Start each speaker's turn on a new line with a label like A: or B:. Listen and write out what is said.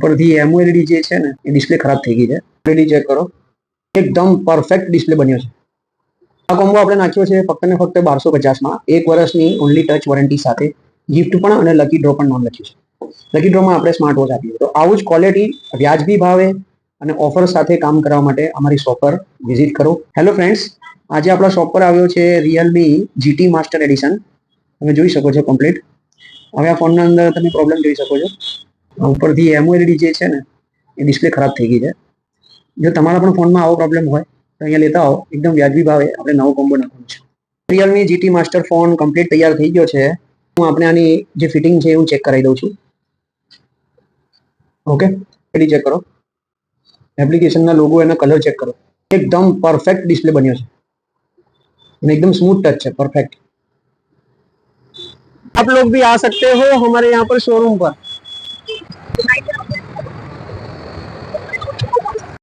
A: ઉપરથી એમઓએલઈડી જે છે ને એ ડિસ્પ્લે ખરાબ થઈ ગઈ છે. એલઈડી ચેક કરો, એકદમ પરફેક્ટ ડિસ્પ્લે બન્યો છે. આ કોમ્બો આપણે નાખ્યો છે ફક્ત ને ફક્ત 1250માં, 1 વર્ષની ઓનલી ટચ વોરંટી સાથે, ગિફ્ટ પણ અને લકી ડ્રો પણ નામ લખ્યું છે. લકી ડ્રોમાં આપણે સ્માર્ટ વોચ આપીએ. તો આવું જ ક્વોલિટી વ્યાજબી ભાવે અને ઓફર સાથે કામ કરવા માટે અમારી શોપ પર વિઝિટ કરો. હેલો ફ્રેન્ડ્સ, આજે આપણા શોપ પર આવ્યો છે રિયલમી GT માસ્ટર એડિશન. તમે જોઈ શકો છો કમ્પ્લીટ. હવે આ ફોનના અંદર તમે પ્રોબ્લેમ જોઈ શકો છો. ઉપરથી એમઓએલઈડી જે છે ને એ ડિસ્પ્લે ખરાબ થઈ ગઈ છે. જો તમારા પણ ફોનમાં આવો પ્રોબ્લેમ હોય તો અહીંયા લેતા આવો, એકદમ વ્યાજબી ભાવે આપણે નવો કોમ્બો નાખવાનો છે. Realme GT master phone complete તૈયાર થઈ ગયો છે. હું આપણે આની જે ફિટિંગ છે હું ચેક કરાવી દઉં છું. ઓકે, એડી ચેક કરો, એપ્લિકેશનના લોગો એના કલર ચેક કરો, एकदम परफेक्ट डिस्प्ले बनियो है, एकदम स्मूथ टच है, परफेक्ट। आप लोग भी आ सकते हो हमारे यहाँ पर शोरूम पर।